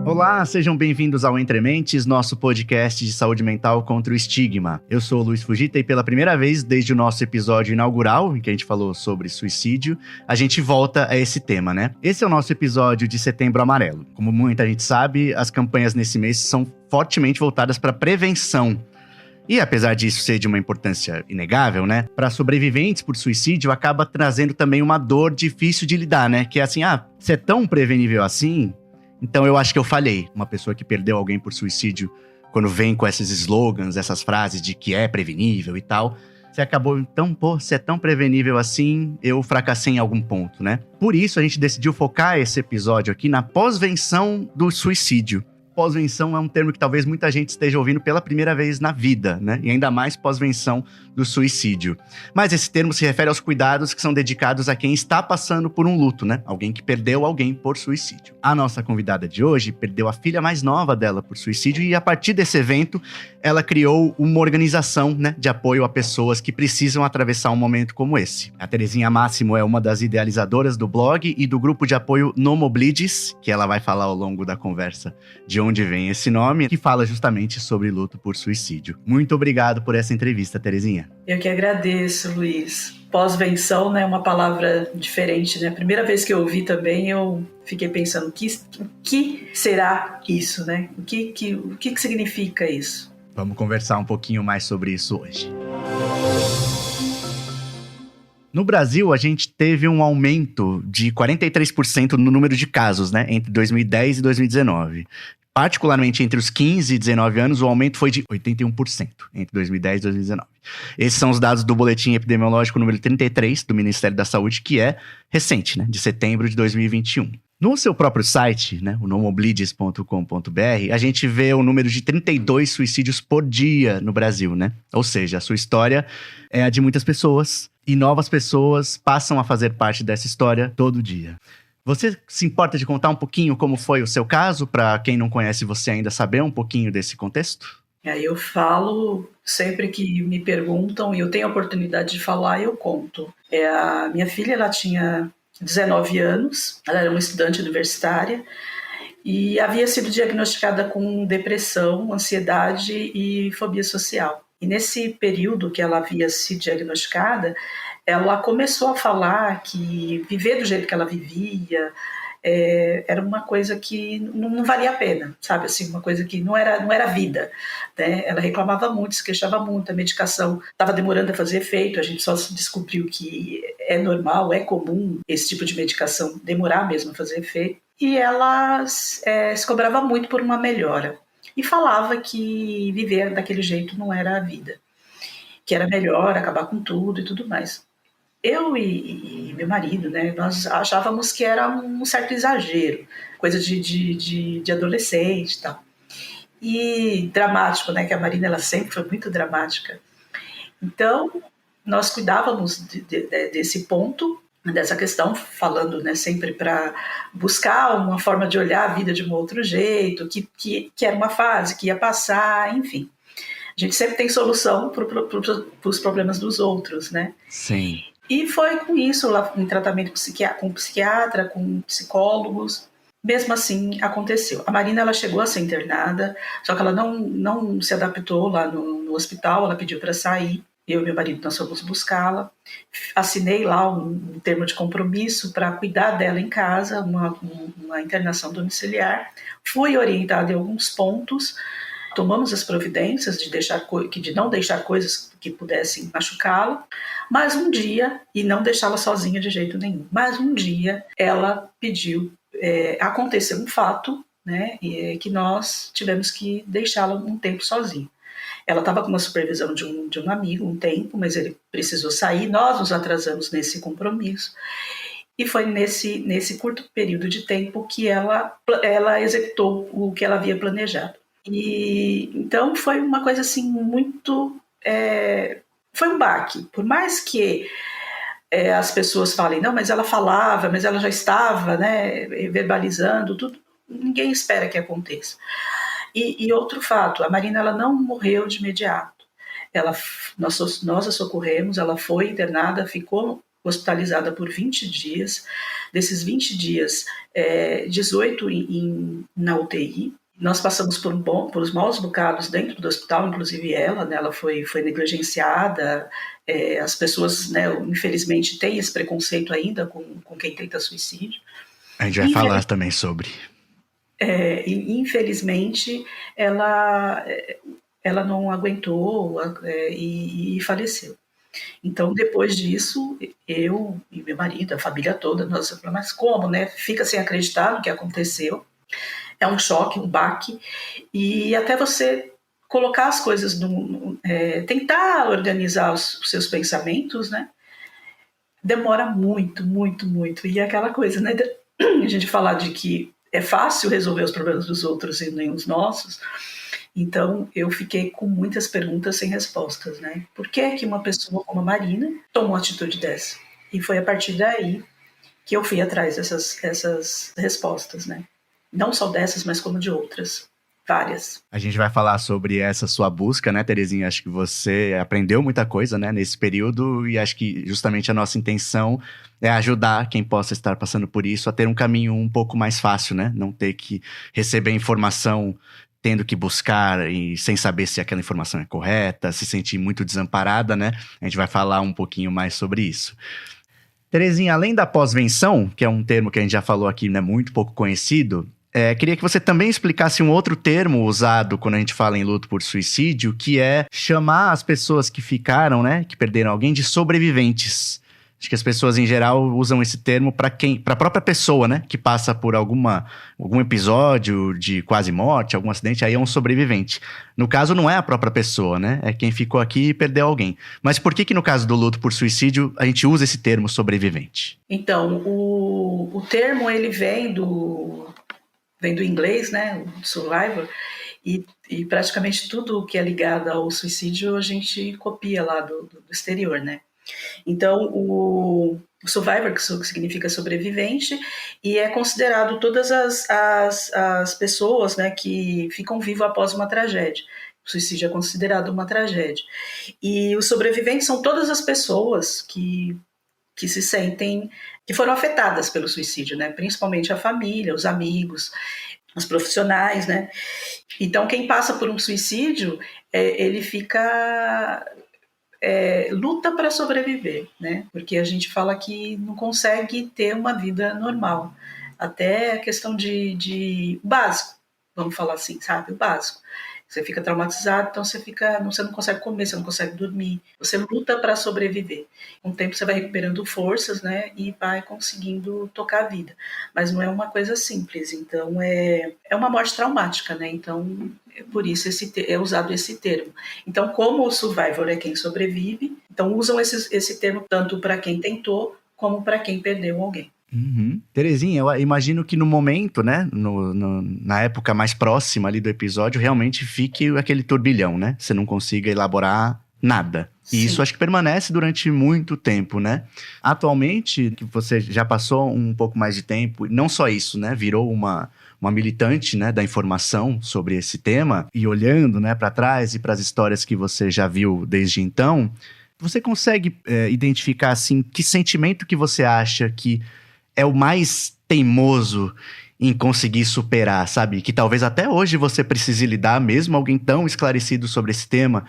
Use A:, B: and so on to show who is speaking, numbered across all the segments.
A: Olá, sejam bem-vindos ao Entre Mentes, nosso podcast de saúde mental contra o estigma. Eu sou o Luiz Fujita e pela primeira vez desde o nosso episódio inaugural, em que a gente falou sobre suicídio, a gente volta a esse tema, né? Esse é o nosso episódio de Setembro Amarelo. Como muita gente sabe, as campanhas nesse mês são fortemente voltadas para prevenção. E apesar disso ser de uma importância inegável, né? Para sobreviventes por suicídio, acaba trazendo também uma dor difícil de lidar, né? Que é assim, se é tão prevenível assim, então eu acho que eu falhei. Uma pessoa que perdeu alguém por suicídio, quando vem com esses slogans, essas frases de que é prevenível e tal, você acabou, então, se é tão prevenível assim, eu fracassei em algum ponto, né? Por isso a gente decidiu focar esse episódio aqui na pós-venção do suicídio. Pós-venção é um termo que talvez muita gente esteja ouvindo pela primeira vez na vida, né? E ainda mais pós-venção do suicídio. Mas esse termo se refere aos cuidados que são dedicados a quem está passando por um luto, né? Alguém que perdeu alguém por suicídio. A nossa convidada de hoje perdeu a filha mais nova dela por suicídio e a partir desse evento, ela criou uma organização, né, de apoio a pessoas que precisam atravessar um momento como esse. A Terezinha Máximo é uma das idealizadoras do blog e do grupo de apoio Nomoblides, que ela vai falar ao longo da conversa de onde vem esse nome, que fala justamente sobre luto por suicídio. Muito obrigado por essa entrevista, Terezinha.
B: Eu que agradeço, Luiz. Pós-venção, né, é uma palavra diferente, né? A primeira vez que eu ouvi também, eu fiquei pensando, o que será isso, né? O que significa isso?
A: Vamos conversar um pouquinho mais sobre isso hoje. No Brasil, a gente teve um aumento de 43% no número de casos, né, entre 2010 e 2019. Particularmente entre os 15 e 19 anos, o aumento foi de 81% entre 2010 e 2019. Esses são os dados do Boletim Epidemiológico número 33 do Ministério da Saúde, que é recente, né, de setembro de 2021. No seu próprio site, né, o nomoblides.com.br, a gente vê o número de 32 suicídios por dia no Brasil, né? Ou seja, a sua história é a de muitas pessoas e novas pessoas passam a fazer parte dessa história todo dia. Você se importa de contar um pouquinho como foi o seu caso, para quem não conhece você ainda saber um pouquinho desse contexto?
B: Aí eu falo sempre que me perguntam e eu tenho a oportunidade de falar, eu conto. A minha filha, ela tinha 19 anos, ela era uma estudante universitária e havia sido diagnosticada com depressão, ansiedade e fobia social. E nesse período que ela havia sido diagnosticada, ela começou a falar que viver do jeito que ela vivia era uma coisa que não valia a pena, sabe? Assim, uma coisa que não era vida, né? Ela reclamava muito, se queixava muito, a medicação estava demorando a fazer efeito, a gente só descobriu que é normal, é comum esse tipo de medicação demorar mesmo a fazer efeito. E ela se cobrava muito por uma melhora e falava que viver daquele jeito não era a vida, que era melhor acabar com tudo e tudo mais. Eu e meu marido, né, nós achávamos que era um certo exagero, coisa de adolescente e tal. E dramático, né, que a Marina ela sempre foi muito dramática. Então, nós cuidávamos desse ponto, dessa questão, falando, né, sempre para buscar uma forma de olhar a vida de um outro jeito, que era uma fase, que ia passar, enfim. A gente sempre tem solução para os problemas dos outros, né?
A: Sim.
B: E foi com isso, lá em tratamento com psiquiatra, com psicólogos. Mesmo assim, aconteceu. A Marina ela chegou a ser internada, só que ela não se adaptou lá no hospital, ela pediu para sair. Eu e meu marido, nós fomos buscá-la. Assinei lá um termo de compromisso para cuidar dela em casa, uma internação domiciliar. Fui orientada em alguns pontos. Tomamos as providências de não deixar coisas que pudessem machucá-la, mas um dia, e não deixá-la sozinha de jeito nenhum, mas um dia ela pediu, aconteceu um fato, né, que nós tivemos que deixá-la um tempo sozinha. Ela estava com uma supervisão de um amigo um tempo, mas ele precisou sair, nós nos atrasamos nesse compromisso, e foi nesse curto período de tempo que ela executou o que ela havia planejado. E então foi uma coisa assim muito... foi um baque. Por mais que as pessoas falem, não, mas ela falava, mas ela já estava, né, verbalizando, tudo, ninguém espera que aconteça. E outro fato, a Marina ela não morreu de imediato. Nós a socorremos, ela foi internada, ficou hospitalizada por 20 dias. Desses 20 dias, 18 na UTI. Nós passamos por os maus bocados dentro do hospital, inclusive ela, né, ela foi negligenciada. As pessoas, né, infelizmente, têm esse preconceito ainda com quem tenta suicídio.
A: A gente vai falar também sobre.
B: Infelizmente, ela não aguentou e faleceu. Então, depois disso, eu e meu marido, a família toda, nós falamos, mas como, né? Fica sem acreditar no que aconteceu. É um choque, um baque. E até você colocar as coisas, tentar organizar os seus pensamentos, né? Demora muito, muito, muito. E é aquela coisa, né? A gente falar de que é fácil resolver os problemas dos outros e nem os nossos. Então, eu fiquei com muitas perguntas sem respostas, né? Por que que uma pessoa como a Marina tomou uma atitude dessa? E foi a partir daí que eu fui atrás dessas respostas, né? Não só dessas, mas como de outras. Várias.
A: A gente vai falar sobre essa sua busca, né, Terezinha? Acho que você aprendeu muita coisa, né, nesse período, e acho que justamente a nossa intenção é ajudar quem possa estar passando por isso a ter um caminho um pouco mais fácil, né? Não ter que receber informação tendo que buscar e sem saber se aquela informação é correta, se sentir muito desamparada, né? A gente vai falar um pouquinho mais sobre isso. Terezinha, além da pós-venção, que é um termo que a gente já falou aqui, né, muito pouco conhecido, queria que você também explicasse um outro termo usado quando a gente fala em luto por suicídio, que é chamar as pessoas que ficaram, né, que perderam alguém, de sobreviventes. Acho que as pessoas, em geral, usam esse termo para a própria pessoa, né, que passa por algum episódio de quase morte, algum acidente, aí é um sobrevivente. No caso, não é a própria pessoa, né, é quem ficou aqui e perdeu alguém. Mas por que no caso do luto por suicídio, a gente usa esse termo sobrevivente?
B: Então, o termo, ele vem do inglês, né, o survivor, e praticamente tudo que é ligado ao suicídio a gente copia lá do exterior, né. Então, o survivor, que significa sobrevivente, e é considerado todas as pessoas, né, que ficam vivas após uma tragédia. O suicídio é considerado uma tragédia. E os sobreviventes são todas as pessoas que se sentem, que foram afetadas pelo suicídio, né? Principalmente a família, os amigos, os profissionais, né? Então, quem passa por um suicídio, ele fica... luta para sobreviver, né? Porque a gente fala que não consegue ter uma vida normal. Até a questão de básico, vamos falar assim, sabe? O básico. Você fica traumatizado, então você não consegue comer, você não consegue dormir. Você luta para sobreviver. Com o tempo você vai recuperando forças, né? E vai conseguindo tocar a vida. Mas não é uma coisa simples. Então é uma morte traumática, né? Então por isso é usado esse termo. Então, como o survivor é quem sobrevive, então usam esse termo tanto para quem tentou como para quem perdeu alguém.
A: Uhum. Terezinha, eu imagino que no momento, né, na época mais próxima ali do episódio, realmente fique aquele turbilhão, né? Você não consiga elaborar nada. E isso acho que permanece durante muito tempo, né? Atualmente, que você já passou um pouco mais de tempo, não só isso, né? Virou uma militante, né, da informação sobre esse tema, e olhando, né, para trás e para as histórias que você já viu desde então, você consegue identificar, assim, que sentimento que você acha que é o mais teimoso em conseguir superar, sabe? Que talvez até hoje você precise lidar, mesmo alguém tão esclarecido sobre esse tema,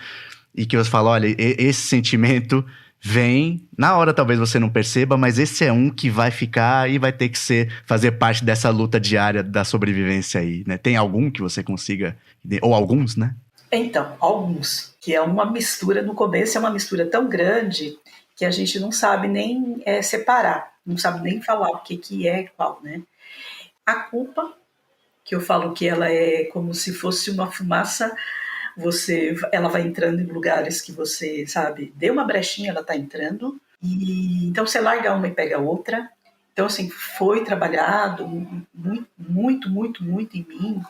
A: e que você fala, olha, esse sentimento vem, na hora talvez você não perceba, mas esse é um que vai ficar e vai ter que fazer parte dessa luta diária da sobrevivência aí, né? Tem algum que você consiga, ou alguns, né?
B: Então, alguns, que é uma mistura, no começo é uma mistura tão grande que a gente não sabe nem separar, não sabe nem falar o que é qual, né? A culpa, que eu falo que ela é como se fosse uma fumaça, ela vai entrando em lugares que você, sabe, deu uma brechinha, ela tá entrando, e então você larga uma e pega outra. Então, assim, foi trabalhado muito, muito, muito em mim,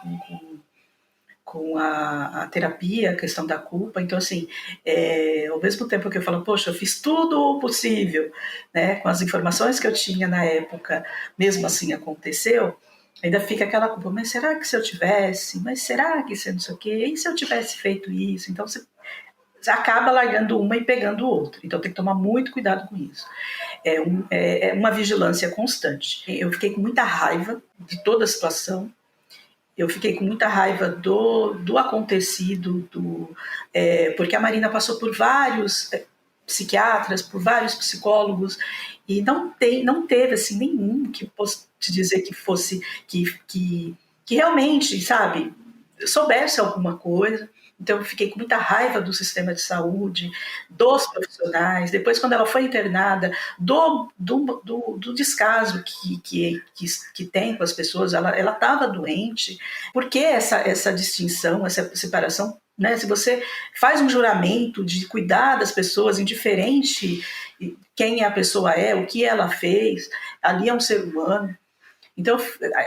B: com a terapia, a questão da culpa. Então, assim, ao mesmo tempo que eu falo, poxa, eu fiz tudo o possível, né, com as informações que eu tinha na época, mesmo assim aconteceu, ainda fica aquela culpa, mas será que se eu tivesse? Mas será que se não sei o quê? E se eu tivesse feito isso? Então, você acaba largando uma e pegando outra. Então, tem que tomar muito cuidado com isso. é uma vigilância constante. Eu fiquei com muita raiva de toda a situação. Eu fiquei com muita raiva do acontecido, porque a Marina passou por vários psiquiatras, por vários psicólogos, e não teve assim, nenhum que possa te dizer que fosse, que realmente, sabe, soubesse alguma coisa. Então, eu fiquei com muita raiva do sistema de saúde, dos profissionais. Depois, quando ela foi internada, do descaso que tem com as pessoas, ela estava doente. Por que essa distinção, essa separação? Né? Se você faz um juramento de cuidar das pessoas, indiferente quem a pessoa é, o que ela fez, ali é um ser humano. Então,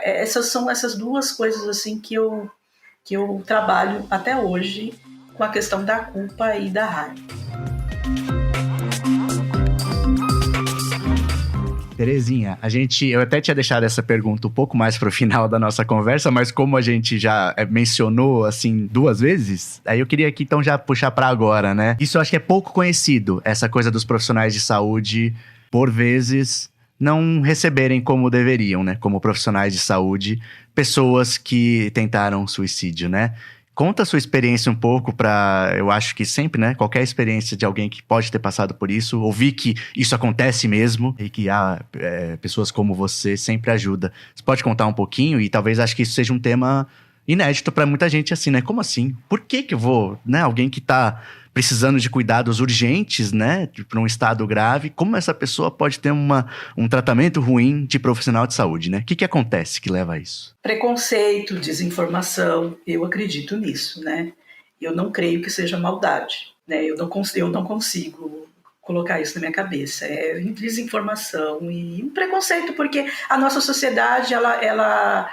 B: essas são essas duas coisas assim que eu trabalho até hoje com a questão da culpa e da raiva.
A: Terezinha, eu até tinha deixado essa pergunta um pouco mais para o final da nossa conversa, mas como a gente já mencionou, assim, 2 vezes, aí eu queria aqui, então, já puxar para agora, né? Isso eu acho que é pouco conhecido, essa coisa dos profissionais de saúde, por vezes, não receberem como deveriam, né? Como profissionais de saúde, pessoas que tentaram suicídio, né? Conta a sua experiência um pouco eu acho que sempre, né? Qualquer experiência de alguém que pode ter passado por isso, ouvir que isso acontece mesmo e que há pessoas como você sempre ajuda. Você pode contar um pouquinho e talvez acho que isso seja um tema inédito para muita gente assim, né? Como assim? Por que eu vou, né? Alguém que tá precisando de cuidados urgentes, né? Para um estado grave, como essa pessoa pode ter um tratamento ruim de profissional de saúde, né? O que acontece que leva a isso?
B: Preconceito, desinformação, eu acredito nisso, né? Eu não creio que seja maldade, né? Eu não consigo colocar isso na minha cabeça. É desinformação e um preconceito, porque a nossa sociedade, ela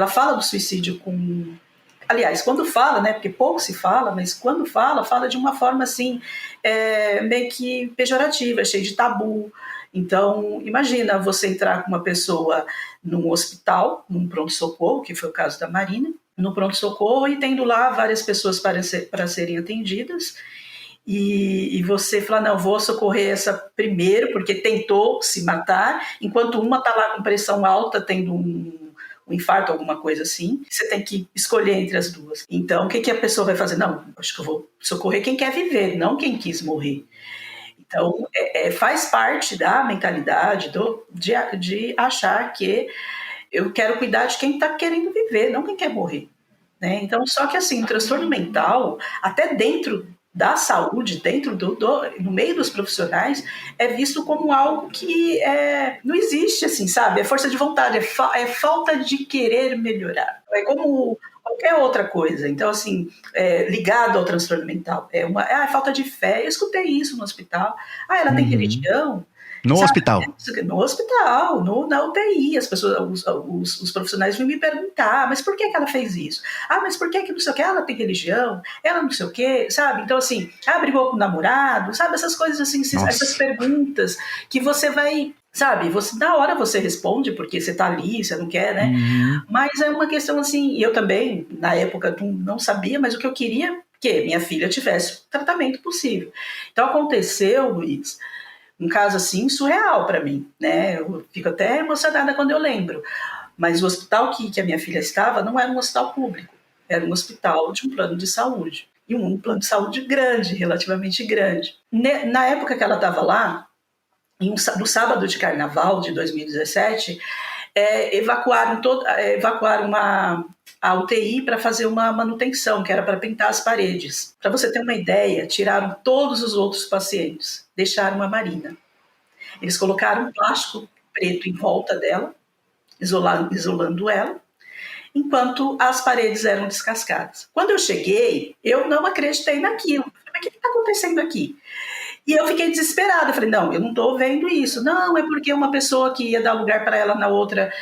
B: fala do suicídio com... Aliás, quando fala, né, porque pouco se fala, mas quando fala de uma forma assim, meio que pejorativa, cheia de tabu. Então, imagina você entrar com uma pessoa num hospital, num pronto-socorro, que foi o caso da Marina, no pronto-socorro e tendo lá várias pessoas para serem atendidas, e você falar, não, vou socorrer essa primeiro, porque tentou se matar, enquanto uma está lá com pressão alta, tendo um infarto, alguma coisa assim, você tem que escolher entre as duas. Então, o que a pessoa vai fazer? Não, acho que eu vou socorrer quem quer viver, não quem quis morrer. Então, faz parte da mentalidade de achar que eu quero cuidar de quem está querendo viver, não quem quer morrer. Né? Então, só que assim, o transtorno mental, até dentro da saúde, no meio dos profissionais, é visto como algo que não existe, assim, sabe? É força de vontade, é falta de querer melhorar. É como qualquer outra coisa. Então, assim, ligado ao transtorno mental. É falta de fé. Eu escutei isso no hospital. Ela tem religião.
A: No
B: Sabe?
A: hospital?
B: No hospital, na UTI, as pessoas, os profissionais vêm me perguntar, mas por que ela fez isso? Mas por que não sei o que? Ela tem religião? Ela não sei o que, sabe? Então, assim, brigou com o namorado, sabe? Essas coisas assim, essas perguntas que você vai, sabe? Na hora você responde, porque você tá ali, você não quer, né? Mas é uma questão assim, e eu também, na época, não sabia, mas o que eu queria que minha filha tivesse o tratamento possível. Então, aconteceu, Luiz, um caso assim surreal para mim, né? Eu fico até emocionada quando eu lembro. Mas o hospital que a minha filha estava não era um hospital público, era um hospital de um plano de saúde. E um plano de saúde grande, relativamente grande. Na época que ela estava lá, no sábado de carnaval de 2017, evacuaram a UTI para fazer uma manutenção, que era para pintar as paredes. Para você ter uma ideia, tiraram todos os outros pacientes, deixaram a Marina. Eles colocaram um plástico preto em volta dela, isolando ela, enquanto as paredes eram descascadas. Quando eu cheguei, eu não acreditei naquilo. Falei, mas o que está acontecendo aqui? E eu fiquei desesperada, falei, não, eu não estou vendo isso. Não, é porque uma pessoa que ia dar lugar para ela na outra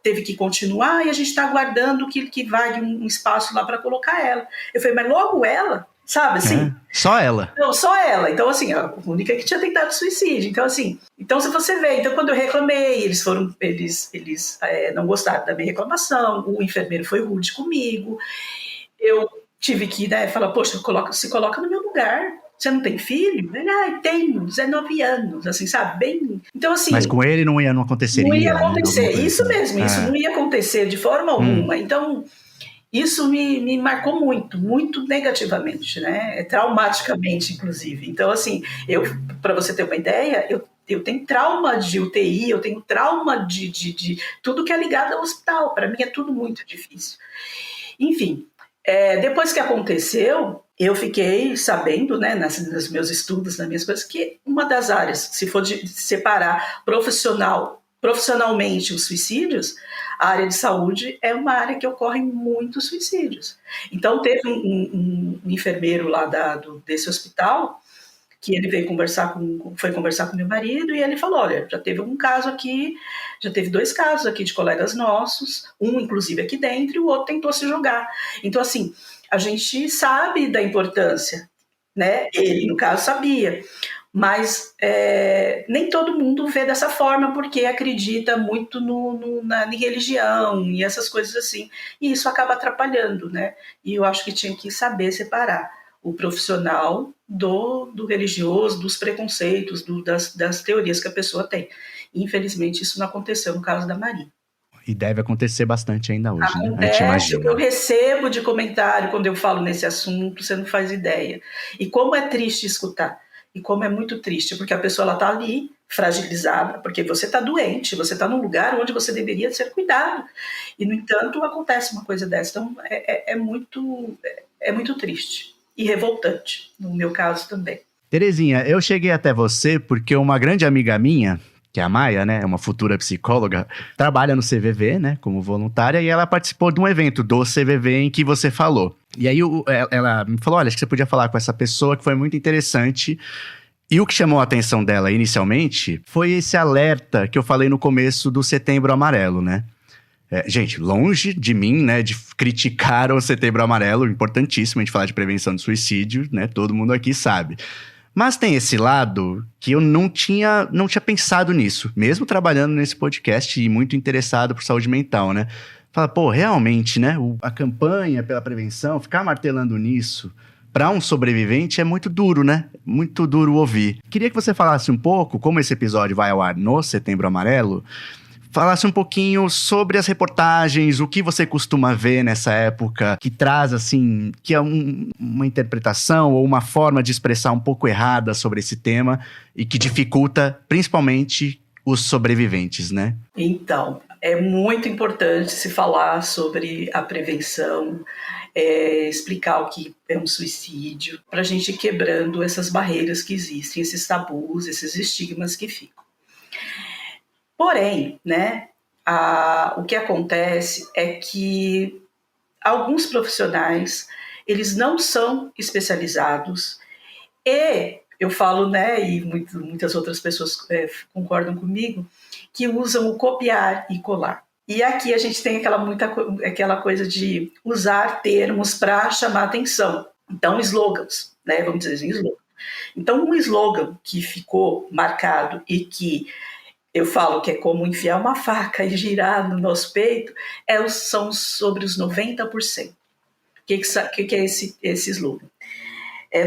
B: teve que continuar e a gente está aguardando que vague um espaço lá para colocar ela. Eu falei, mas logo ela, sabe assim?
A: Só ela?
B: Não, só ela. Então, assim, a única que tinha tentado suicídio. Então, assim, se você vê, então quando eu reclamei, eles não gostaram da minha reclamação, o enfermeiro foi rude comigo, eu tive que falar, poxa, se coloca no meu lugar. Você não tem filho? Ele, tenho, 19 anos, assim, sabe? Bem... Então, assim...
A: Mas com ele não aconteceria,
B: não ia acontecer,
A: né?
B: isso
A: assim.
B: mesmo, isso não ia acontecer de forma alguma. Então, isso me marcou muito, muito negativamente, né? Traumaticamente, inclusive. Então, assim, para você ter uma ideia, eu tenho trauma de UTI, eu tenho trauma de tudo que é ligado ao hospital. Para mim é tudo muito difícil. Enfim, depois que aconteceu, eu fiquei sabendo, né, nos meus estudos, nas minhas coisas, que uma das áreas, se for de separar profissionalmente os suicídios, a área de saúde é uma área que ocorrem muitos suicídios. Então, teve um enfermeiro lá desse hospital que ele foi conversar com meu marido e ele falou, olha, já teve um caso aqui, já teve 2 casos aqui de colegas nossos, um inclusive aqui dentro e o outro tentou se jogar. Então, assim, a gente sabe da importância, né? Ele, no caso, sabia. Mas nem todo mundo vê dessa forma porque acredita muito na religião e essas coisas assim. E isso acaba atrapalhando, né? E eu acho que tinha que saber separar o profissional do religioso, dos preconceitos, das teorias que a pessoa tem. Infelizmente, isso não aconteceu no caso da Maria.
A: E deve acontecer bastante ainda hoje,
B: Acontece,
A: né? A gente imagina.
B: eu recebo de comentário quando eu falo nesse assunto, você não faz ideia. E como é triste escutar. E como é muito triste, porque a pessoa está ali, fragilizada, porque você está doente, você está num lugar onde você deveria ser cuidado. E, no entanto, acontece uma coisa dessa. Então, é muito triste e revoltante, no meu caso também.
A: Terezinha, eu cheguei até você porque uma grande amiga minha, que é a Maia, né, uma futura psicóloga, trabalha no CVV, né, como voluntária, e ela participou de um evento do CVV em que você falou. E aí ela me falou, olha, acho que você podia falar com essa pessoa, que foi muito interessante. E o que chamou a atenção dela inicialmente foi esse alerta que eu falei no começo do Setembro Amarelo, né? Gente, longe de mim, né, de criticar o Setembro Amarelo, importantíssimo a gente falar de prevenção de suicídio, né, todo mundo aqui sabe. Mas tem esse lado que eu não tinha pensado nisso, mesmo trabalhando nesse podcast e muito interessado por saúde mental, né? Fala, pô, realmente, né, a campanha pela prevenção, ficar martelando nisso, para um sobrevivente é muito duro, né? Muito duro ouvir. Queria que você falasse um pouco, como esse episódio vai ao ar no Setembro Amarelo, falasse um pouquinho sobre as reportagens, o que você costuma ver nessa época, que traz, assim, que é uma interpretação ou uma forma de expressar um pouco errada sobre esse tema e que dificulta, principalmente, os sobreviventes, né?
B: Então, é muito importante se falar sobre a prevenção, explicar o que é um suicídio, para a gente ir quebrando essas barreiras que existem, esses tabus, esses estigmas que ficam. Porém, né, o que acontece é que alguns profissionais, eles não são especializados e eu falo, né, e muitas outras pessoas concordam comigo, que usam o copiar e colar. E aqui a gente tem aquela coisa de usar termos para chamar atenção. Então, slogans, né, vamos dizer assim, slogan. Então, um slogan que ficou marcado e que eu falo que é como enfiar uma faca e girar no nosso peito, são sobre os 90%. O que é esse slogan?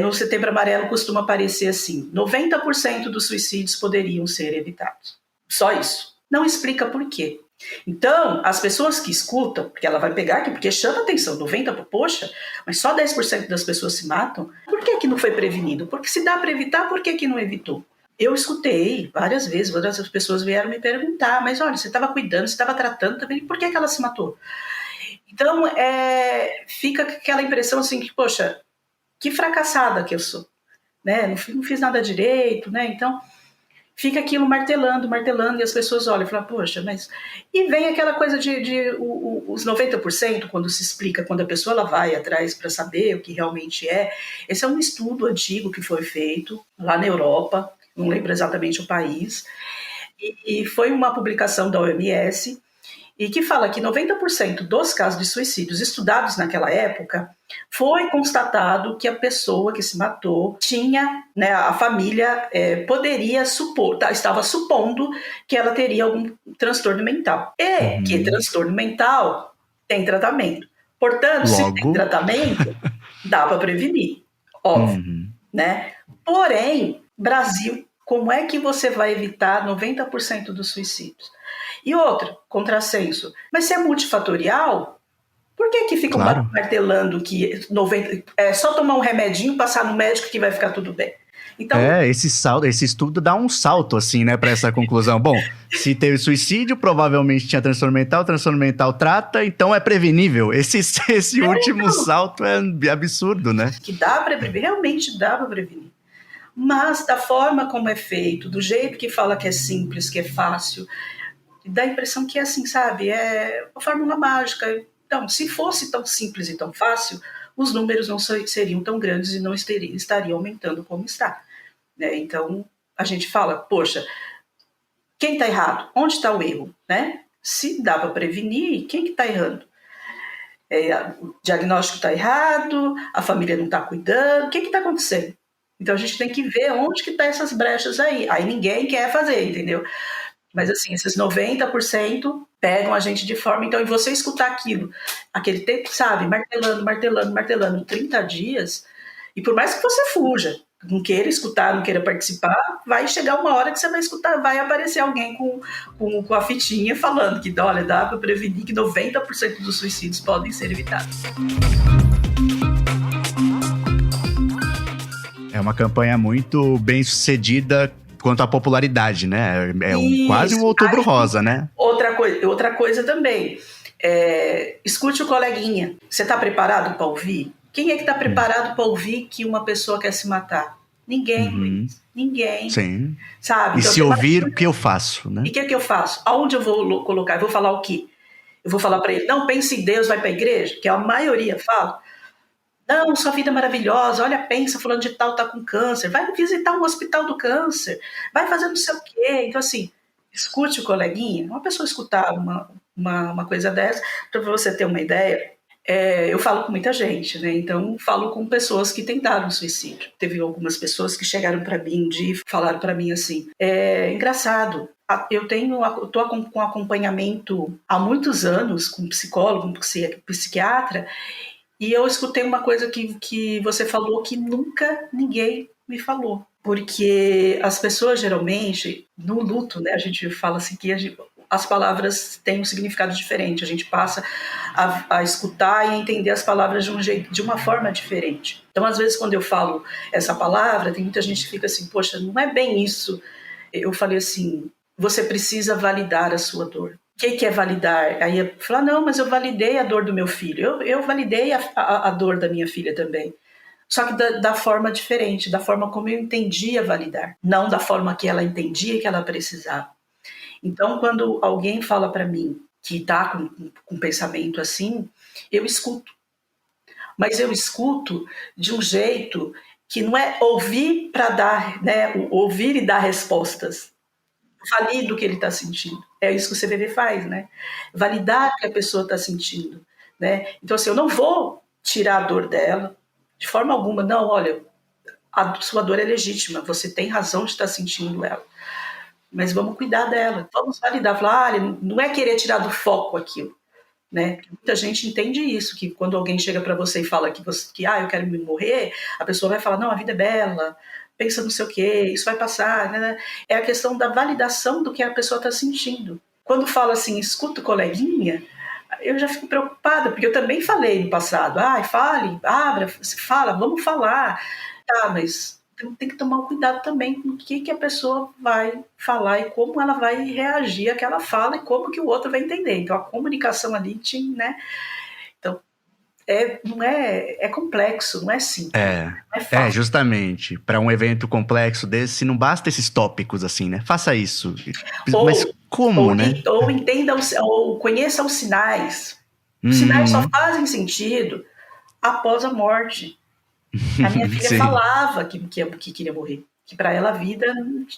B: No Setembro Amarelo costuma aparecer assim, 90% dos suicídios poderiam ser evitados. Só isso. Não explica por quê. Então, as pessoas que escutam, porque ela vai pegar aqui, porque chama atenção, 90%, poxa, mas só 10% das pessoas se matam, por que não foi prevenido? Porque se dá para evitar, por que não evitou? Eu escutei várias vezes, várias pessoas vieram me perguntar, mas olha, você estava cuidando, você estava tratando também, por que ela se matou? Então, fica aquela impressão assim que, poxa, que fracassada que eu sou, né? Não fiz nada direito, né? Então, fica aquilo martelando, e as pessoas olham e falam, poxa, mas... E vem aquela coisa os 90%, quando se explica, quando a pessoa ela vai atrás para saber o que realmente é. Esse é um estudo antigo que foi feito lá na Europa, não lembro exatamente o país, e foi uma publicação da OMS, e que fala que 90% dos casos de suicídios estudados naquela época, foi constatado que a pessoa que se matou tinha, né, a família poderia supor, estava supondo que ela teria algum transtorno mental. E que transtorno mental tem tratamento. Portanto, se tem tratamento, dá para prevenir, óbvio. Né? Porém, Brasil, como é que você vai evitar 90% dos suicídios? E outra, contrassenso, mas se é multifatorial, por que ficam
A: Claro.
B: martelando que 90, é só tomar um remedinho, passar no médico que vai ficar tudo bem? Então,
A: Esse estudo dá um salto, assim, né, para essa conclusão. Bom, se teve suicídio, provavelmente tinha transtorno mental trata, então é prevenível. Esse último salto é absurdo, né?
B: que dá para prevenir, realmente dá para prevenir. Mas da forma como é feito, do jeito que fala que é simples, que é fácil, dá a impressão que é assim, sabe? É uma fórmula mágica. Então, se fosse tão simples e tão fácil, os números não seriam tão grandes e não estariam aumentando como está. Né? Então, a gente fala, poxa, quem está errado? Onde está o erro? Né? Se dá para prevenir, quem que está errando? O diagnóstico está errado, a família não está cuidando, o que está acontecendo? Então, a gente tem que ver onde que estão essas brechas aí. Aí ninguém quer fazer, entendeu? Mas, assim, esses 90% pegam a gente de forma... Então, e você escutar aquele tempo, sabe? Martelando, 30 dias, e por mais que você fuja, não queira escutar, não queira participar, vai chegar uma hora que você vai escutar, vai aparecer alguém com a fitinha falando que, olha, dá para prevenir que 90% dos suicídios podem ser evitados.
A: É uma campanha muito bem sucedida quanto à popularidade, né? Quase um outubro rosa, né?
B: Outra coisa também. Escute o coleguinha. Você está preparado para ouvir? Quem é que está preparado para ouvir que uma pessoa quer se matar? Ninguém, Luiz. Ninguém.
A: Sim.
B: Sabe?
A: E então, se ouvir, o que eu faço, né?
B: E o que eu faço? Aonde eu vou colocar? Eu vou falar o quê? Eu vou falar para ele, não, pense em Deus, vai para a igreja? Que a maioria fala. Não, sua vida é maravilhosa, olha, pensa, fulano de tal tá com câncer, vai visitar um hospital do câncer, vai fazer não sei o quê. Então, assim, escute o coleguinha. Uma pessoa escutar uma coisa dessa, para você ter uma ideia, eu falo com muita gente, né? Então, falo com pessoas que tentaram suicídio. Teve algumas pessoas que chegaram para mim um dia e falaram para mim assim, engraçado, eu tô com acompanhamento há muitos anos com psicólogo, com psiquiatra, e eu escutei uma coisa que você falou que nunca ninguém me falou. Porque as pessoas, geralmente, no luto, né, a gente fala assim que as palavras têm um significado diferente. A gente passa a escutar e a entender as palavras de uma forma diferente. Então, às vezes, quando eu falo essa palavra, tem muita gente que fica assim, poxa, não é bem isso. Eu falei assim, você precisa validar a sua dor. O que é validar? Aí eu falo, não, mas eu validei a dor do meu filho. Eu validei a dor da minha filha também. Só que da forma diferente, da forma como eu entendia validar. Não da forma que ela entendia que ela precisava. Então, quando alguém fala para mim que está com um pensamento assim, eu escuto. Mas eu escuto de um jeito que não é ouvir para dar, né? Ouvir e dar respostas. Valida o que ele está sentindo. É isso que o CVV faz, né? Validar o que a pessoa está sentindo, né? Então, assim, eu não vou tirar a dor dela, de forma alguma. Não, olha, a sua dor é legítima, você tem razão de estar sentindo ela. Mas vamos cuidar dela, vamos validar. Falar, não é querer tirar do foco aquilo, né? Muita gente entende isso, que quando alguém chega para você e fala que eu quero me morrer, a pessoa vai falar, não, a vida é bela, pensa não sei o quê, isso vai passar, né? É a questão da validação do que a pessoa está sentindo. Quando fala assim, escuta o coleguinha, eu já fico preocupada, porque eu também falei no passado, fale, abra, fala, vamos falar. Tá, mas tem que tomar um cuidado também com o que a pessoa vai falar e como ela vai reagir àquela fala e como que o outro vai entender. Então, a comunicação ali, né? Então, é complexo, não é simples. Não é fácil.
A: Justamente. Para um evento complexo desse, não basta esses tópicos assim, né? Faça isso.
B: Mas
A: como, né?
B: Ou entenda, ou conheça os sinais. Os sinais só fazem sentido após a morte. A minha filha falava que queria morrer. Que para ela a vida,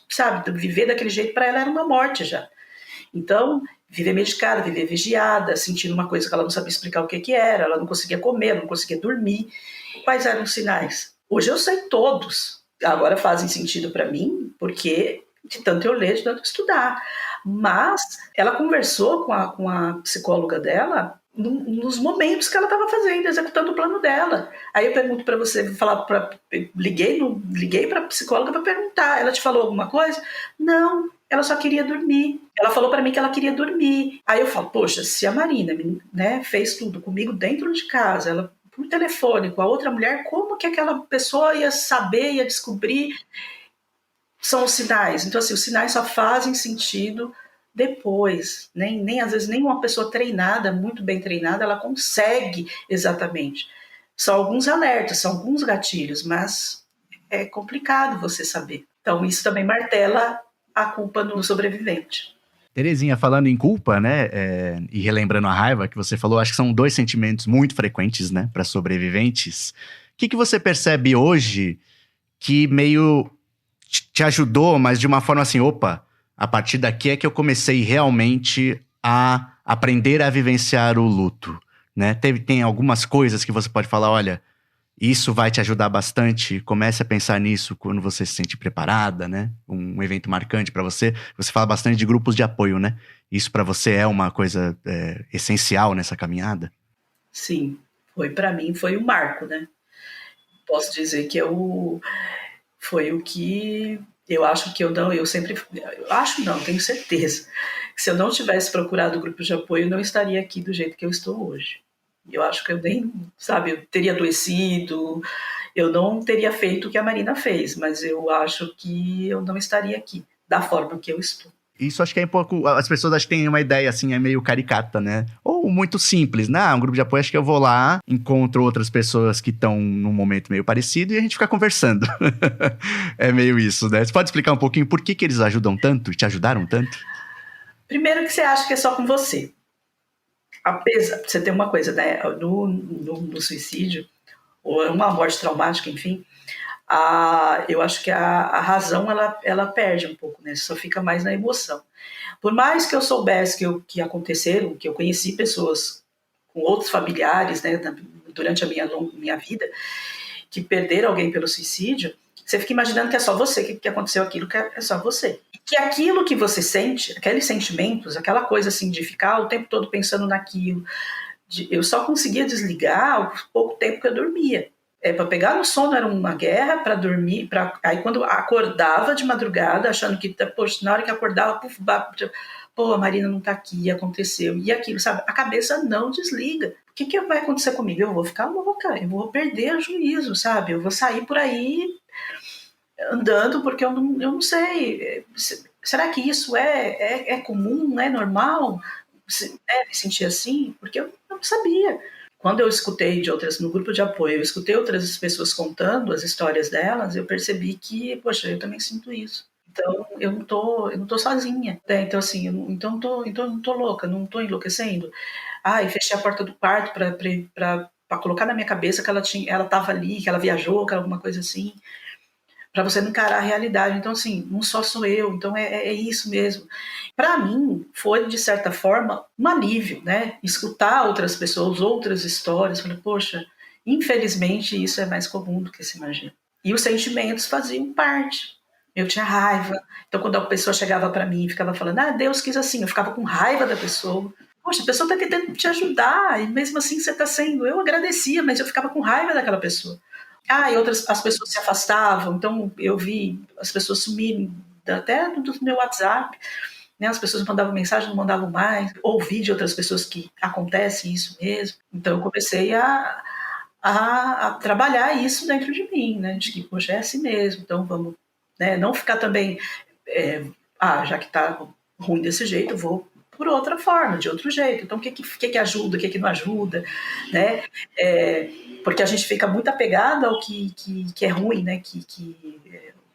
B: sabe, viver daquele jeito para ela era uma morte já. Então, viver medicada, viver vigiada, sentindo uma coisa que ela não sabia explicar o que era, ela não conseguia comer, ela não conseguia dormir. Quais eram os sinais? Hoje eu sei todos. Agora fazem sentido para mim, porque de tanto eu ler, de tanto estudar. Mas ela conversou com a psicóloga dela nos momentos que ela estava fazendo, executando o plano dela. Aí eu pergunto para você, liguei para a psicóloga para perguntar, ela te falou alguma coisa? Não, ela só queria dormir. Ela falou para mim que ela queria dormir. Aí eu falo, poxa, se a Marina, né, fez tudo comigo dentro de casa, ela por telefone com a outra mulher, como que aquela pessoa ia saber, ia descobrir? São os sinais. Então, assim, os sinais só fazem sentido depois. Nem às vezes, nem uma pessoa treinada, muito bem treinada, ela consegue exatamente. São alguns alertas, são alguns gatilhos, mas é complicado você saber. Então, isso também martela a culpa no sobrevivente.
A: Terezinha, falando em culpa, né, e relembrando a raiva que você falou, acho que são 2 sentimentos muito frequentes, né, para sobreviventes. O que você percebe hoje que meio te ajudou, mas de uma forma assim, opa, a partir daqui é que eu comecei realmente a aprender a vivenciar o luto, né? Tem algumas coisas que você pode falar, olha, isso vai te ajudar bastante, comece a pensar nisso quando você se sente preparada, né? Um evento marcante pra você. Você fala bastante de grupos de apoio, né? Isso pra você é uma coisa essencial nessa caminhada?
B: Sim, para mim foi um marco, né? Posso dizer que foi o que eu acho que eu sempre, eu acho não, tenho certeza, que se eu não tivesse procurado o grupo de apoio, eu não estaria aqui do jeito que eu estou hoje. Eu acho que eu nem, sabe, eu teria adoecido, eu não teria feito o que a Marina fez, mas eu acho que eu não estaria aqui da forma que eu estou.
A: Isso acho que é um pouco. As pessoas acho que têm uma ideia assim, é meio caricata, né? Ou muito simples, né? Um grupo de apoio, acho que eu vou lá, encontro outras pessoas que estão num momento meio parecido e a gente fica conversando. É meio isso, né? Você pode explicar um pouquinho por que eles ajudam tanto, te ajudaram tanto?
B: Primeiro que você acha que é só com você. Apesar, você tem uma coisa, né? No suicídio, ou uma morte traumática, enfim, eu acho que a razão ela perde um pouco, né? Só fica mais na emoção. Por mais que eu soubesse que aconteceram, que eu conheci pessoas com outros familiares, né, durante a minha vida, que perderam alguém pelo suicídio, você fica imaginando que é só você, que aconteceu aquilo, que é só você. E que aquilo que você sente, aqueles sentimentos, aquela coisa assim de ficar o tempo todo pensando naquilo, eu só conseguia desligar o pouco tempo que eu dormia. Para pegar no sono era uma guerra, para dormir, aí quando acordava de madrugada, achando que, poxa, na hora que acordava, pô, a Marina não tá aqui, aconteceu, e aquilo, sabe? A cabeça não desliga. O que vai acontecer comigo? Eu vou ficar louca, eu vou perder o juízo, sabe? Eu vou sair por aí andando porque eu não sei. Será que isso é comum, é normal? Deve sentir assim? Porque eu não sabia. Quando eu escutei de outras, no grupo de apoio, eu escutei outras pessoas contando as histórias delas, eu percebi que, poxa, eu também sinto isso. Então, eu não tô sozinha. Né? Então, assim, então não tô louca, não tô enlouquecendo. E fechei a porta do quarto para colocar na minha cabeça que ela tava ali, que ela viajou, que era alguma coisa assim, para você não encarar a realidade. Então, assim, não só sou eu, então é isso mesmo. Para mim, foi, de certa forma, um alívio, né? Escutar outras pessoas, outras histórias. Falei, poxa, infelizmente isso é mais comum do que se imagina. E os sentimentos faziam parte. Eu tinha raiva. Então, quando a pessoa chegava para mim e ficava falando, Deus quis assim, eu ficava com raiva da pessoa. Poxa, a pessoa está tentando te ajudar e mesmo assim você está sendo. Eu agradecia, mas eu ficava com raiva daquela pessoa. E as pessoas se afastavam, então eu vi as pessoas sumirem até do meu WhatsApp, né? As pessoas mandavam mensagem, não mandavam mais, ouvi de outras pessoas que acontece isso mesmo. Então eu comecei a trabalhar isso dentro de mim, né? De que, poxa, é assim mesmo, então vamos, né? Não ficar também, já que tá ruim desse jeito, eu vou por outra forma, de outro jeito. Então, o que ajuda, o que não ajuda, né? Porque a gente fica muito apegado ao que é ruim, né?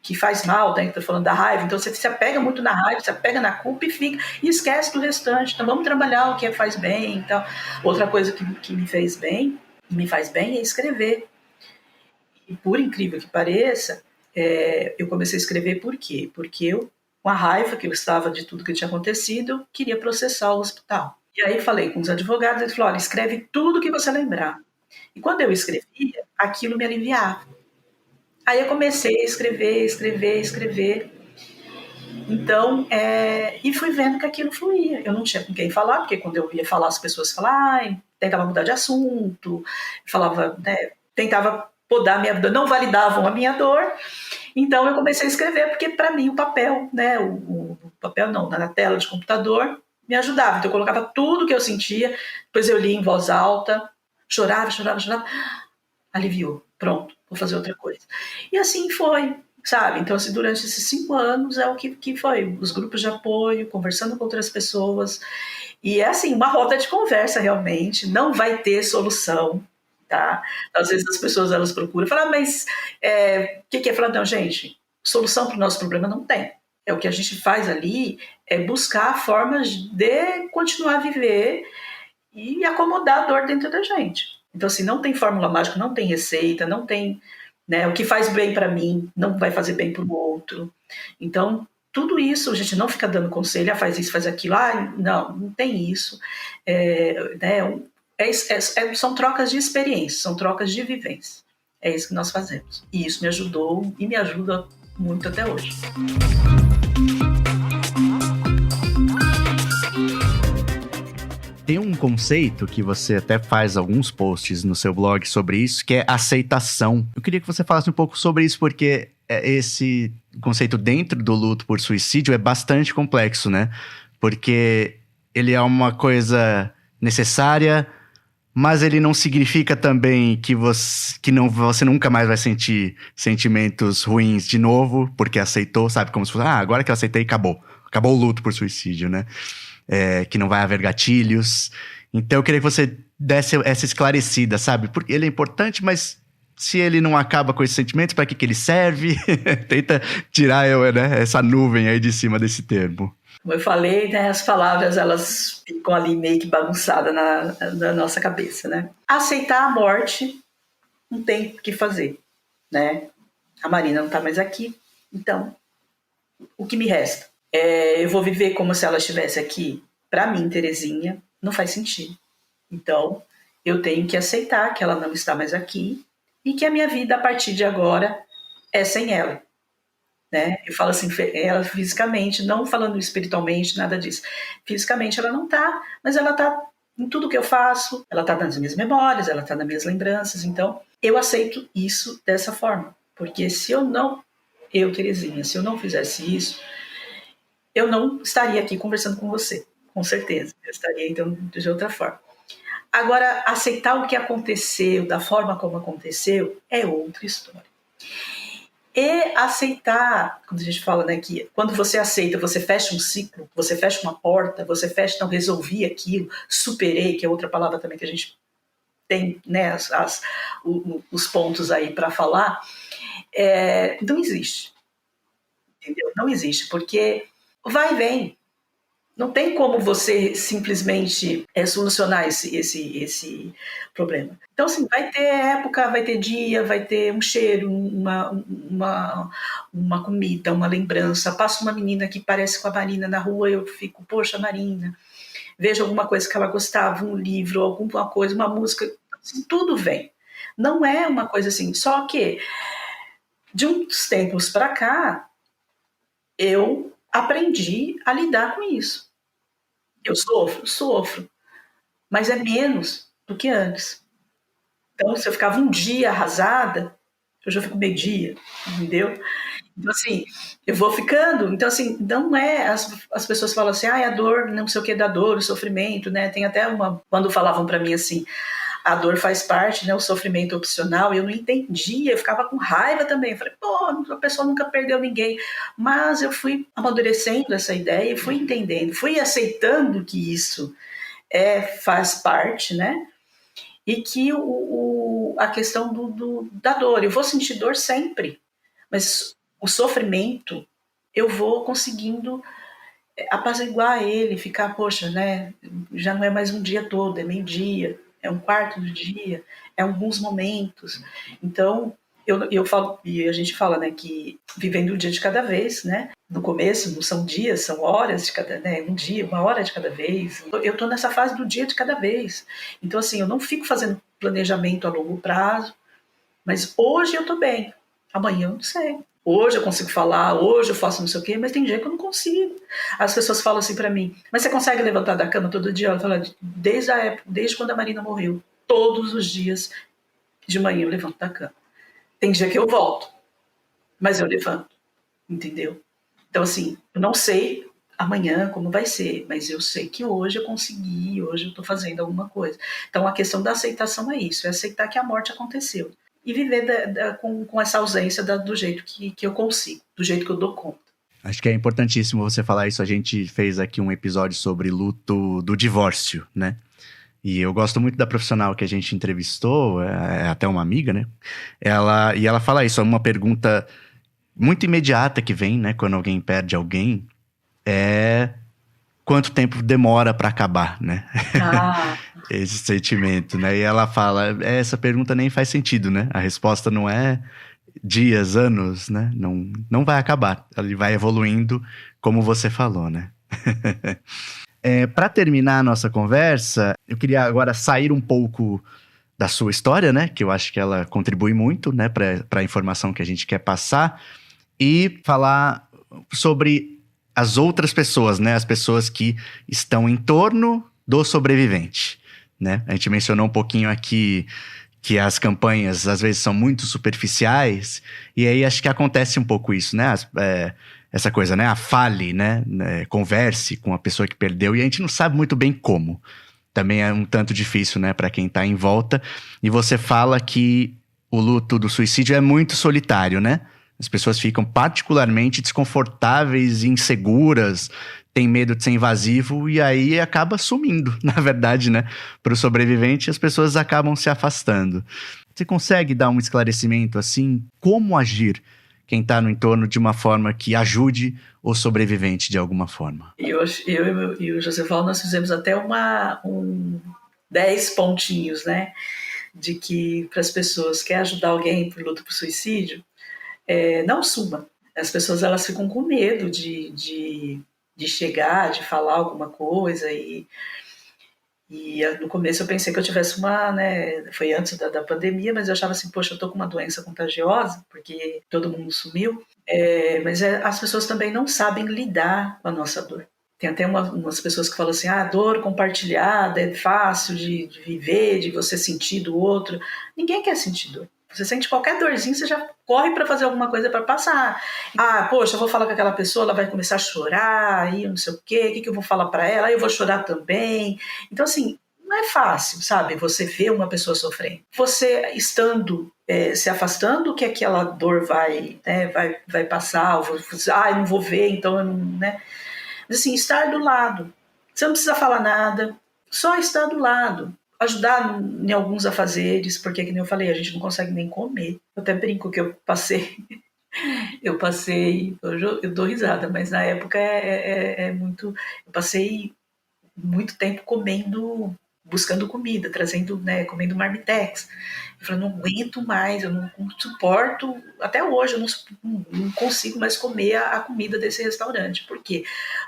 B: Que faz mal, né? Estou falando da raiva. Então, você se apega muito na raiva, se apega na culpa e esquece do restante. Então, vamos trabalhar o que faz bem. Então, outra coisa que me faz bem é escrever. E, por incrível que pareça, eu comecei a escrever por quê? Porque eu, com a raiva que eu estava de tudo que tinha acontecido, eu queria processar o hospital. E aí falei com os advogados, eles falaram, olha, escreve tudo que você lembrar. E quando eu escrevia, aquilo me aliviava. Aí eu comecei a escrever. Então, e fui vendo que aquilo fluía. Eu não tinha com quem falar, porque quando eu ia falar, as pessoas falavam, tentava mudar de assunto, falava, né, tentava podar a minha dor, não validavam a minha dor. Então, eu comecei a escrever, porque para mim o papel, né, o papel não, na tela de computador, me ajudava. Então, eu colocava tudo que eu sentia, depois eu lia em voz alta, chorava, aliviou, pronto, vou fazer outra coisa. E assim foi, sabe? Então, assim, durante esses 5 anos é o que foi, os grupos de apoio, conversando com outras pessoas, e é assim, uma roda de conversa realmente, não vai ter solução, tá? Às vezes as pessoas, elas procuram, falam, mas o que é? Falar, não, gente, solução para o nosso problema não tem. O que a gente faz ali é buscar formas de continuar a viver e acomodar a dor dentro da gente. Então, assim, não tem fórmula mágica, não tem receita, não tem, né, o que faz bem para mim não vai fazer bem para o outro. Então, tudo isso, a gente não fica dando conselho, faz isso, faz aquilo, não tem isso. São trocas de experiência, são trocas de vivência. É isso que nós fazemos. E isso me ajudou e me ajuda muito até hoje.
A: Tem um conceito que você até faz alguns posts no seu blog sobre isso, que é aceitação. Eu queria que você falasse um pouco sobre isso, porque esse conceito dentro do luto por suicídio é bastante complexo, né? Porque ele é uma coisa necessária, mas ele não significa também que você nunca mais vai sentir sentimentos ruins de novo, porque aceitou, sabe? Como se fosse, agora que eu aceitei, acabou. Acabou o luto por suicídio, né? Que não vai haver gatilhos. Então eu queria que você desse essa esclarecida, sabe? Porque ele é importante, mas se ele não acaba com esses sentimentos, para que ele serve? Tenta tirar essa nuvem aí de cima desse termo.
B: Como eu falei, né, as palavras, elas ficam ali meio que bagunçadas na nossa cabeça, né? Aceitar a morte não tem o que fazer, né? A Marina não está mais aqui, então o que me resta? Eu vou viver como se ela estivesse aqui? Para mim, Terezinha, não faz sentido. Então, eu tenho que aceitar que ela não está mais aqui e que a minha vida, a partir de agora, é sem ela. Né? Eu falo assim, ela fisicamente, não falando espiritualmente, nada disso. Fisicamente ela não está, mas ela está em tudo que eu faço, ela está nas minhas memórias, ela está nas minhas lembranças. Então, eu aceito isso dessa forma. Porque se Terezinha, se eu não fizesse isso, eu não estaria aqui conversando com você, com certeza. Eu estaria, então, de outra forma. Agora, aceitar o que aconteceu, da forma como aconteceu, é outra história. E aceitar, quando a gente fala, né, que quando você aceita, você fecha um ciclo, você fecha uma porta, você fecha, então resolvi aquilo, superei, que é outra palavra também que a gente tem, né, os pontos aí para falar, não existe. Entendeu? Não existe, porque vai e vem. Não tem como você simplesmente solucionar esse problema. Então, assim, vai ter época, vai ter dia, vai ter um cheiro, uma comida, uma lembrança. Passa uma menina que parece com a Marina na rua, eu fico, poxa, Marina. Vejo alguma coisa que ela gostava, um livro, alguma coisa, uma música. Assim, tudo vem. Não é uma coisa assim, só que de uns tempos para cá, eu aprendi a lidar com isso. Eu sofro, mas é menos do que antes. Então, se eu ficava um dia arrasada, eu já fico meio dia, entendeu? Então, assim, eu vou ficando. Então, assim, não é. As pessoas falam assim, a dor, não sei o que da dor, o sofrimento, né? Tem até quando falavam para mim assim, a dor faz parte, né? O sofrimento opcional, eu não entendia, eu ficava com raiva também. Eu falei, a pessoa nunca perdeu ninguém. Mas eu fui amadurecendo essa ideia e fui entendendo, fui aceitando que isso faz parte, né? E que a questão da dor, eu vou sentir dor sempre, mas o sofrimento eu vou conseguindo apaziguar ele, ficar, poxa, né? Já não é mais um dia todo, é meio-dia, é um quarto do dia, é alguns momentos. Então, eu falo, e a gente fala, né, que vivendo um dia de cada vez, né? No começo não são dias, são horas de cada, né? Um dia, uma hora de cada vez. Eu tô nessa fase do dia de cada vez. Então, assim, eu não fico fazendo planejamento a longo prazo, mas hoje eu tô bem, amanhã eu não sei. Hoje eu consigo falar, hoje eu faço não sei o quê, mas tem dia que eu não consigo. As pessoas falam assim pra mim, mas você consegue levantar da cama todo dia? Ela fala, desde a época, desde quando a Marina morreu, todos os dias de manhã eu levanto da cama. Tem dia que eu volto, mas eu levanto, entendeu? Então assim, eu não sei amanhã como vai ser, mas eu sei que hoje eu consegui, hoje eu tô fazendo alguma coisa. Então a questão da aceitação é isso, é aceitar que a morte aconteceu. E viver com essa ausência do jeito que eu consigo, do jeito que eu dou conta.
A: Acho que é importantíssimo você falar isso. A gente fez aqui um episódio sobre luto do divórcio, né? E eu gosto muito da profissional que a gente entrevistou, é até uma amiga, né? Ela fala isso, é uma pergunta muito imediata que vem, né? Quando alguém perde alguém, é quanto tempo demora pra acabar, né?
B: Ah,
A: Esse sentimento, né? E ela fala, essa pergunta nem faz sentido, né? A resposta não é dias, anos, né? Não vai acabar. Ele vai evoluindo, como você falou, né? Para terminar a nossa conversa, eu queria agora sair um pouco da sua história, né? Que eu acho que ela contribui muito, né? Para a informação que a gente quer passar. E falar sobre as outras pessoas, né? As pessoas que estão em torno do sobrevivente, né? A gente mencionou um pouquinho aqui que as campanhas às vezes são muito superficiais, e aí acho que acontece um pouco isso, né? Essa coisa, né? Fale, né? Converse com a pessoa que perdeu, e a gente não sabe muito bem como. Também é um tanto difícil, né, para quem tá em volta. E você fala que o luto do suicídio é muito solitário, né? As pessoas ficam particularmente desconfortáveis e inseguras, têm medo de ser invasivo e aí acaba sumindo, na verdade, né? Para o sobrevivente, as pessoas acabam se afastando. Você consegue dar um esclarecimento assim? Como agir quem está no entorno de uma forma que ajude o sobrevivente de alguma forma?
B: eu e o Josefal, nós fizemos até 10 pontinhos, né? De que para as pessoas que quer ajudar alguém por luta por suicídio, não suma. As pessoas elas ficam com medo de chegar, de falar alguma coisa e no começo eu pensei que eu tivesse né, foi antes da pandemia, mas eu achava assim, poxa, eu tô com uma doença contagiosa, porque todo mundo sumiu, mas as pessoas também não sabem lidar com a nossa dor. Tem até umas pessoas que falam assim, a dor compartilhada é fácil de viver, de você sentir do outro. Ninguém quer sentir dor. Você sente qualquer dorzinha, você já corre para fazer alguma coisa para passar. Ah, poxa, eu vou falar com aquela pessoa, ela vai começar a chorar, aí eu não sei o que eu vou falar para ela, aí eu vou chorar também. Então, assim, não é fácil, sabe? Você ver uma pessoa sofrendo. Você estando, se afastando, que aquela dor vai passar, ou eu não vou ver, então eu não, né? Mas assim, estar do lado. Você não precisa falar nada, só estar do lado. Ajudar em alguns afazeres, porque, como eu falei, a gente não consegue nem comer. Eu até brinco que hoje eu dou risada, mas na época é muito. Eu passei muito tempo buscando comida, trazendo, né, comendo marmitex. Eu falei, não aguento mais, eu não suporto, até hoje eu não consigo mais comer a comida desse restaurante. Por quê?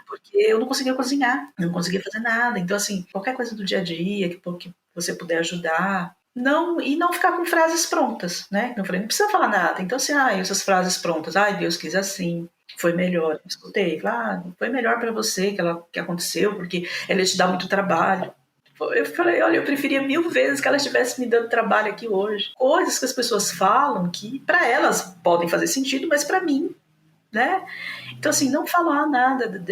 B: Porque eu não conseguia cozinhar, eu não conseguia fazer nada. Então, assim, qualquer coisa do dia a dia que você puder ajudar, não ficar com frases prontas, né? Eu falei, não precisa falar nada. Então, assim, essas frases prontas, Deus quis assim, foi melhor. Escutei, foi melhor para você que aconteceu, porque ela ia te dar muito trabalho. Eu falei, olha, eu preferia 1000 vezes que ela estivesse me dando trabalho aqui hoje. Coisas que as pessoas falam que para elas podem fazer sentido, mas para mim, né? Então, assim, não falar nada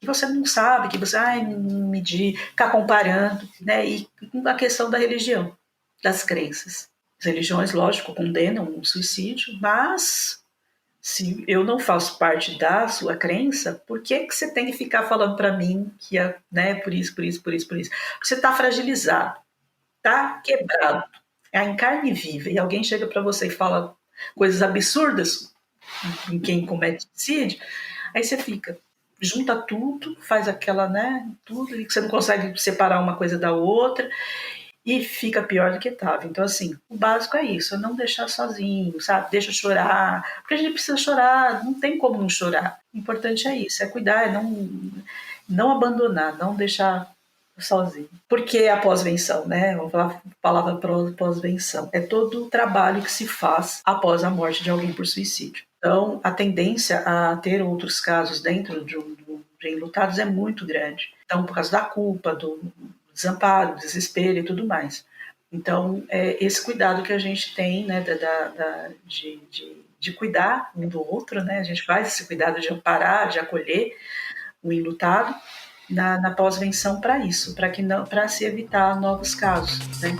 B: que você não sabe, que você, não medir, ficar comparando, né? E a questão da religião, das crenças. As religiões, lógico, condenam o suicídio, mas se eu não faço parte da sua crença, por que você tem que ficar falando para mim que é, né, por isso, por isso, por isso, por isso? Porque você está fragilizado, está quebrado, é em carne viva, e alguém chega para você e fala coisas absurdas em quem comete suicídio, aí você fica, junta tudo, faz aquela, né, tudo, e você não consegue separar uma coisa da outra, e fica pior do que estava. Então, assim, o básico é isso, é não deixar sozinho, sabe? Deixa chorar, porque a gente precisa chorar, não tem como não chorar. O importante é isso, é cuidar, é não abandonar, não deixar sozinho. Porque a pós-venção, né? Vamos falar a palavra pós-venção. É todo o trabalho que se faz após a morte de alguém por suicídio. Então, a tendência a ter outros casos dentro de enlutados é muito grande. Então, por causa da culpa, do desamparo, desespero e tudo mais. Então, é esse cuidado que a gente tem, né, de cuidar um do outro, né? A gente faz esse cuidado de amparar, de acolher o enlutado na pós-venção para isso, para se evitar novos casos, né?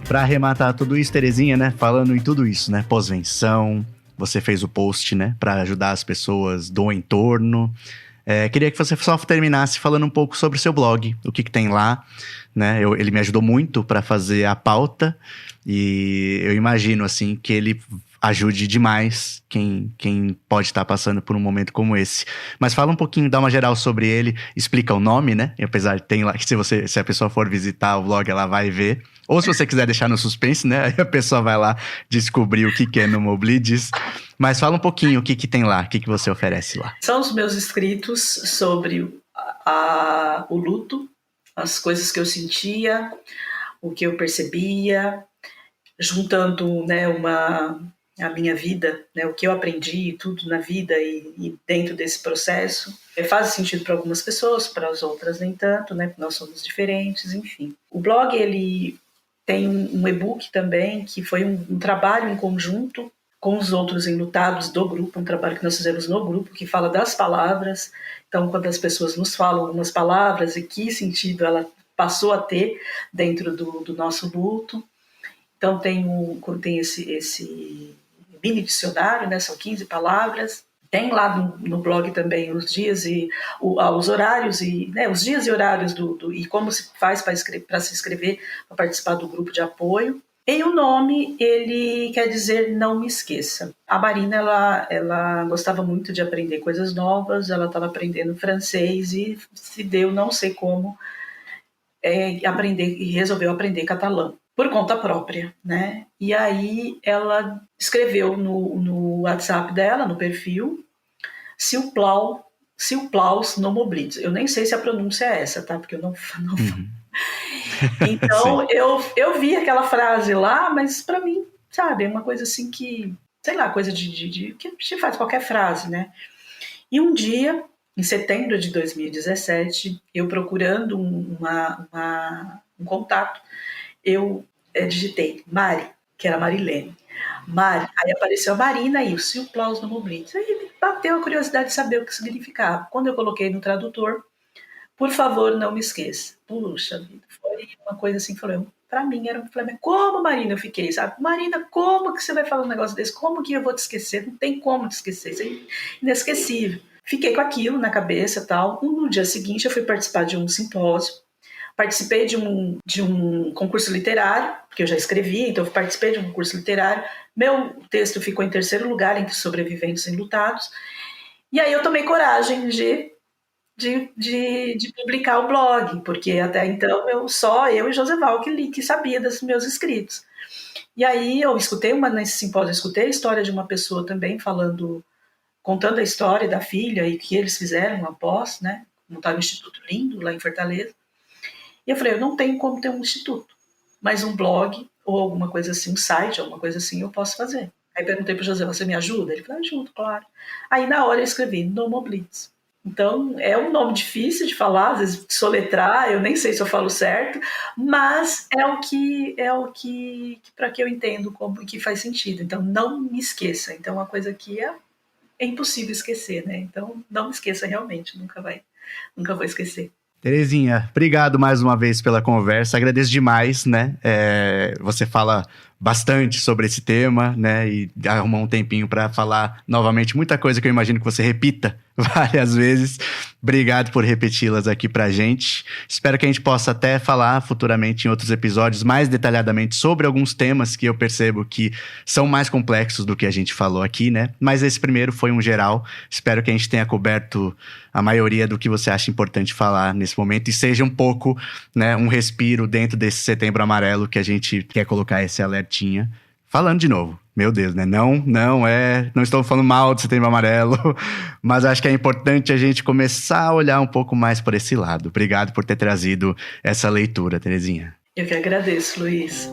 A: Para arrematar tudo isso, Terezinha, né? Falando em tudo isso, né? Pós-venção, você fez o post, né? Para ajudar as pessoas do entorno. Queria que você só terminasse falando um pouco sobre o seu blog, o que tem lá, né? Ele me ajudou muito para fazer a pauta e eu imagino, assim, que ele ajude demais quem pode estar passando por um momento como esse. Mas fala um pouquinho, dá uma geral sobre ele, explica o nome, né? Apesar de tem lá, que se a pessoa for visitar o blog, ela vai ver. Ou se você quiser deixar no suspense, né? Aí a pessoa vai lá descobrir o que é Nomoblides. Mas fala um pouquinho o que tem lá, o que você oferece lá.
B: São os meus escritos sobre o luto, as coisas que eu sentia, o que eu percebia, juntando, né, a minha vida, né, o que eu aprendi tudo na vida e dentro desse processo. Faz sentido para algumas pessoas, para as outras nem tanto, né? Nós somos diferentes, enfim. O blog, ele tem um e-book também, que foi um trabalho em conjunto com os outros enlutados do grupo, um trabalho que nós fizemos no grupo, que fala das palavras. Então, quando as pessoas nos falam algumas palavras e que sentido ela passou a ter dentro do nosso luto. Então, tem esse mini dicionário, né? São 15 palavras. Tem lá no blog também os dias e os horários, e, né, os dias e horários e como se faz para se inscrever, para participar do grupo de apoio. E o nome, ele quer dizer não me esqueça. A Marina, ela gostava muito de aprender coisas novas, ela estava aprendendo francês e se deu, não sei como, resolveu aprender catalão por conta própria, né? E aí ela escreveu no WhatsApp dela, no perfil, S'il plaus Nomoblides. Eu nem sei se a pronúncia é essa, tá? Porque eu não
A: Uhum.
B: Então, eu vi aquela frase lá, mas para mim, sabe, é uma coisa assim que, sei lá, coisa que se faz qualquer frase, né? E um dia, em setembro de 2017, eu procurando um contato, eu digitei Mari, que era Marilene. Mari, aí apareceu a Marina e o S'il plaus Nomoblides. Aí me bateu a curiosidade de saber o que significava. Quando eu coloquei no tradutor, por favor, não me esqueça. Puxa vida, foi uma coisa assim, pra mim falei, como, Marina, eu fiquei, sabe? Marina, como que você vai falar um negócio desse? Como que eu vou te esquecer? Não tem como te esquecer, isso é inesquecível. Fiquei com aquilo na cabeça e tal. No dia seguinte, eu fui participar de um simpósio. Participei de um concurso literário, porque eu já escrevia, então eu participei de um concurso literário. Meu texto ficou em terceiro lugar entre sobreviventes enlutados. E aí eu tomei coragem de publicar o blog, porque até então só eu e Joseval que sabia dos meus escritos. E aí eu nesse simpósio, eu escutei a história de uma pessoa também contando a história da filha e o que eles fizeram após, né? Montaram um instituto lindo lá em Fortaleza. E eu falei, eu não tenho como ter um instituto, mas um blog ou alguma coisa assim, um site, alguma coisa assim, eu posso fazer. Aí perguntei para o José, você me ajuda? Ele falou, ajudo, claro. Aí na hora eu escrevi Nomoblides. Então, é um nome difícil de falar, às vezes soletrar, eu nem sei se eu falo certo, mas é o que para que eu entendo como que faz sentido. Então, não me esqueça. Então, uma coisa que é impossível esquecer, né? Então, não me esqueça realmente, nunca vou esquecer.
A: Terezinha, obrigado mais uma vez pela conversa, agradeço demais, né? Você fala bastante sobre esse tema, né? E arrumou um tempinho para falar novamente muita coisa que eu imagino que você repita várias vezes. Obrigado por repeti-las aqui pra gente. Espero que a gente possa até falar futuramente em outros episódios mais detalhadamente sobre alguns temas que eu percebo que são mais complexos do que a gente falou aqui, né? Mas esse primeiro foi um geral. Espero que a gente tenha coberto a maioria do que você acha importante falar nesse momento e seja um pouco, né, um respiro dentro desse Setembro Amarelo que a gente quer colocar esse alertinha. Falando de novo, meu Deus, né? Não estou falando mal do Setembro Amarelo, mas acho que é importante a gente começar a olhar um pouco mais por esse lado. Obrigado por ter trazido essa leitura, Terezinha.
B: Eu que agradeço, Luiz.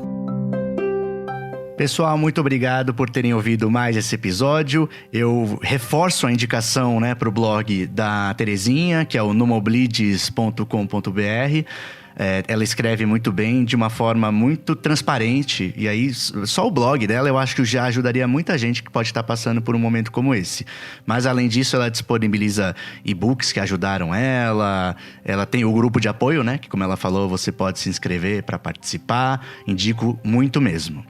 A: Pessoal, muito obrigado por terem ouvido mais esse episódio. Eu reforço a indicação, né, para o blog da Terezinha, que é o nomoblides.com.br. Ela escreve muito bem, de uma forma muito transparente. E aí, só o blog dela eu acho que já ajudaria muita gente que pode estar passando por um momento como esse. Mas, além disso, ela disponibiliza e-books que ajudaram ela. Ela tem o grupo de apoio, né? Que, como ela falou, você pode se inscrever para participar. Indico muito mesmo.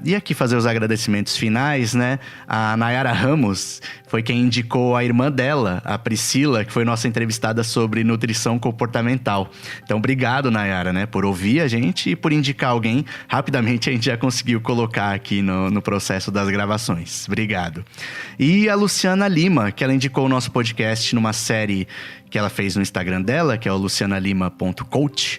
A: E aqui fazer os agradecimentos finais, né? A Nayara Ramos foi quem indicou a irmã dela, a Priscila, que foi nossa entrevistada sobre nutrição comportamental. Então, obrigado, Nayara, né? Por ouvir a gente e por indicar alguém. Rapidamente a gente já conseguiu colocar aqui no processo das gravações. Obrigado. E a Luciana Lima, que ela indicou o nosso podcast numa série que ela fez no Instagram dela, que é o lucianalima.coach.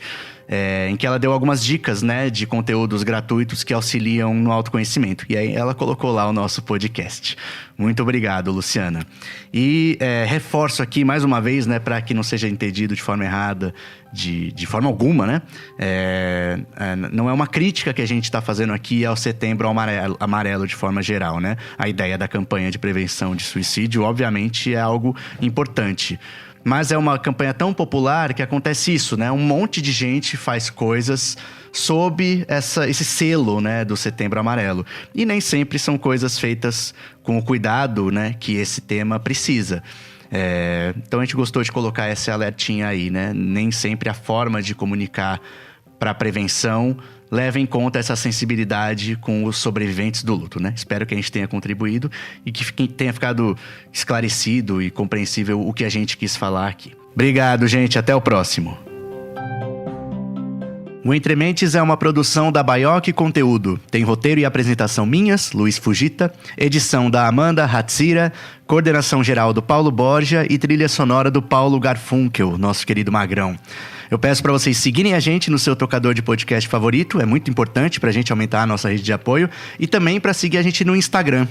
A: Em que ela deu algumas dicas, né, de conteúdos gratuitos que auxiliam no autoconhecimento. E aí ela colocou lá o nosso podcast. Muito obrigado, Luciana. E reforço aqui mais uma vez, né, para que não seja entendido de forma errada, de forma alguma, né? Não é uma crítica que a gente está fazendo aqui ao Setembro Amarelo de forma geral, né? A ideia da campanha de prevenção de suicídio, obviamente, é algo importante. Mas é uma campanha tão popular que acontece isso, né? Um monte de gente faz coisas sob esse selo, né, do Setembro Amarelo. E nem sempre são coisas feitas com o cuidado, né, que esse tema precisa. Então a gente gostou de colocar esse alertinha aí, né? Nem sempre a forma de comunicar para prevenção leva em conta essa sensibilidade com os sobreviventes do luto, né? Espero que a gente tenha contribuído e que tenha ficado esclarecido e compreensível o que a gente quis falar aqui. Obrigado, gente. Até o próximo. O Entre Mentes é uma produção da Baioque Conteúdo. Tem roteiro e apresentação minhas, Luiz Fujita, edição da Amanda Hatsira, coordenação geral do Paulo Borja e trilha sonora do Paulo Garfunkel, nosso querido Magrão. Eu peço para vocês seguirem a gente no seu tocador de podcast favorito, é muito importante para a gente aumentar a nossa rede de apoio, e também para seguir a gente no Instagram,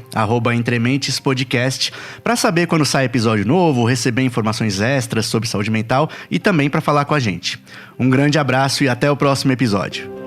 A: @entrementespodcast, para saber quando sai episódio novo, receber informações extras sobre saúde mental e também para falar com a gente. Um grande abraço e até o próximo episódio.